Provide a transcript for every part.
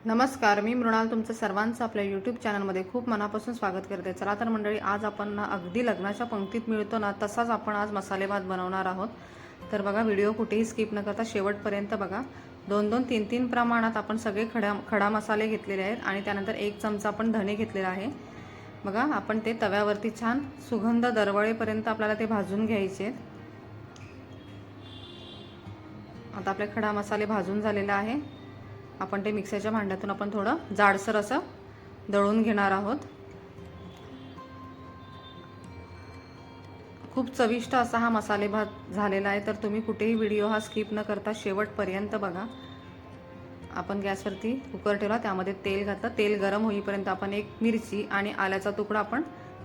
नमस्कार, मी मृणाल तुमचं सर्वांचं आपल्या यूट्यूब चॅनलमध्ये खूप मनापासून स्वागत करते। चला तर मंडळी, आज आपण ना अगदी लग्नाच्या पंक्तीत मिळतो ना तसाच आपण आज मसाले भात बनवणार आहोत। तर बघा, व्हिडिओ कुठेही स्किप न करता शेवटपर्यंत बघा। 2-2, 3-3 प्रमाणात आपण सगळे खडा मसाले घेतलेले आहेत आणि त्यानंतर 1 चमचा आपण धणे घेतलेला आहे। बघा, आपण ते तव्यावरती छान सुगंध दरवळेपर्यंत आपल्याला ते भाजून घ्यायचे आहेत। आता आपले खडा मसाले भाजून झालेले आहे। आपण ते मिक्सरच्या भांड्यातून आपण थोडं जाडसर असं दळून घेणार आहोत। खूप चविष्ट असा हा मसाले भात झालेला आहे। तर तुम्ही कुठेही व्हिडिओ हा स्किप न करता शेवटपर्यंत बघा। आपण गॅसवरती कुकर ठेवला, त्यामध्ये तेल घातलं। तेल गरम होईपर्यंत आपण 1 मिरची आणि आल्याचा तुकडा आपण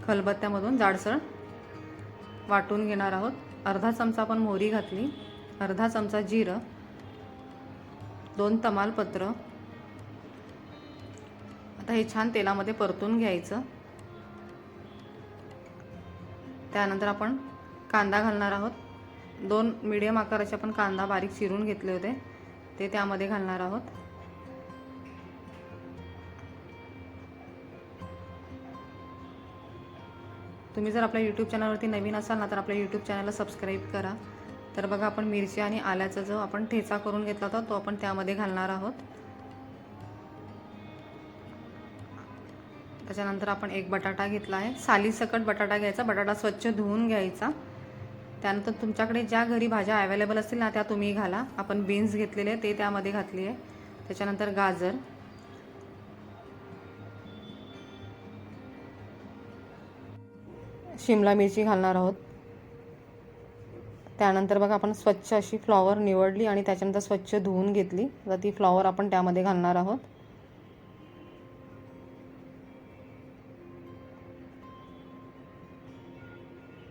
खलबत्त्यामधून जाडसर वाटून घेणार आहोत। अर्धा चमचा आपण मोहरी घातली, अर्धा चमचा जिरं, 2 तमालपत्र। आता हे छान तेलामध्ये परतून घ्यायचं। त्यानंतर आपण कांदा घालणार आहोत। 2 मीडियम आकाराचे आपण कांदा बारीक चिरून घेतले होते, ते त्यामध्ये घालणार आहोत। तुम्ही जर आपल्या यूट्यूब चॅनलवरती नवीन असाल ना तर आपल्या यूट्यूब चॅनलला सबस्क्राईब करा। तर बघा, आपण मिरची आणि आल्याचा जो आपण ठेचा करून घेतला होता तो आपण त्यामध्ये घालणार आहोत। त्याच्यानंतर आपण 1 बटाटा घेतला आहे, सालीसकट बटाटा घ्यायचा। बटाटा स्वच्छ धुवून घ्यायचा। त्यानंतर तुमच्याकडे ज्या घरी भाज्या अवेलेबल असतील ना त्या तुम्ही घाला। आपण बीन्स घेतलेले ते त्यामध्ये घातली आहे। त्याच्यानंतर गाजर, शिमला मिरची घालणार आहोत। त्यानंतर बघा, आपण स्वच्छ अशी फ्लॉवर निवडली आणि त्याच्यानंतर स्वच्छ धुवून घेतली। आता ती फ्लॉवर आपण त्यामध्ये घालणार आहोत।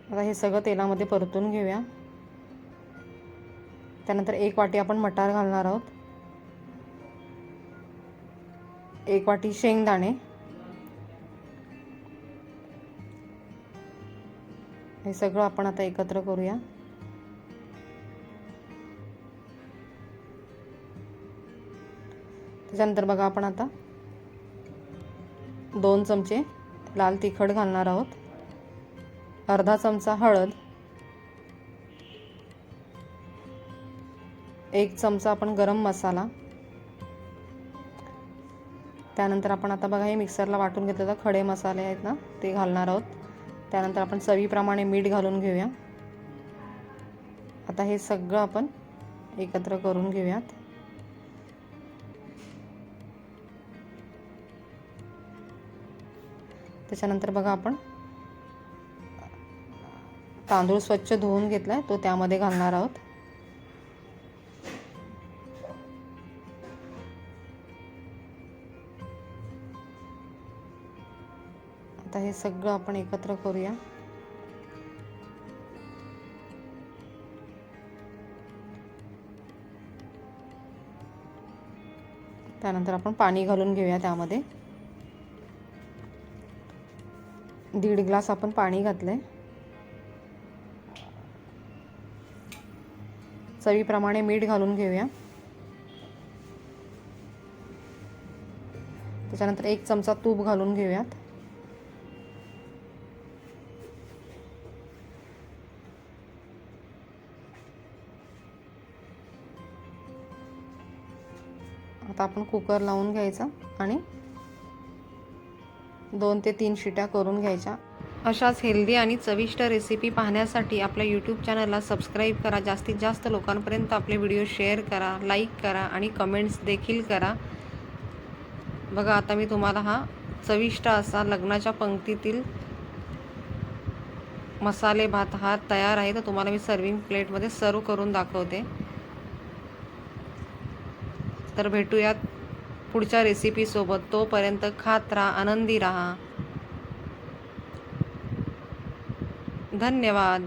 आता हे सगळं तेलामध्ये परतून घेऊया। त्यानंतर 1 वाटी आपण मटार घालणार आहोत, 1 वाटी शेंगदाणे, हे सगळं आपण आता एकत्र करूया। त्याच्यानंतर बघा, आपण आता 2 चमचे लाल तिखट घालणार आहोत, अर्धा चमचा हळद, 1 चमचा आपण गरम मसाला। त्यानंतर आपण आता बघा, हे मिक्सरला वाटून घेतलेले खडे मसाले आहेत ना ते घालणार आहोत। त्यानंतर आपण चवीप्रमाणे मीठ घालून घेऊया। आता हे सगळं आपण एकत्र करून घेऊयात। त्याच्यानंतर बघा, आपण तांदूळ स्वच्छ धुवून घेतलाय तो त्यामध्ये घालणार आहोत। आता हे सगळं आपण एकत्र करूया। त्यानंतर आपण पाणी घालून घेऊया। त्यामध्ये 1.5 ग्लास आपण पाणी घातले। चवीप्रमाणे मीठ घालून घेऊया। त्याच्यानंतर 1 चमचा तूप घालून घेऊयात। आता आपण कुकर लावून घ्यायचा आणि 2 ते 3 शिट्या करून घ्यायच्या। अशाच हेल्दी आणि चविष्ट रेसिपी पाहण्यासाठी आपल्या यूट्यूब चॅनलला सबस्क्राईब करा। जास्तीत जास्त लोकांपर्यंत आपले व्हिडिओ शेअर करा, लाईक करा आणि कमेंट्स देखील करा। बघा, आता मी तुम्हाला हा चविष्ट असा लग्नाच्या पंक्तीतील मसाले भात हा तयार आहे। तर तुम्हाला मी सर्विंग प्लेटमध्ये सर्व करून दाखवते। तर भेटूयात पुढच्या रेसिपीसोबत। तोपर्यंत खात राहा, आनंदी राहा। धन्यवाद।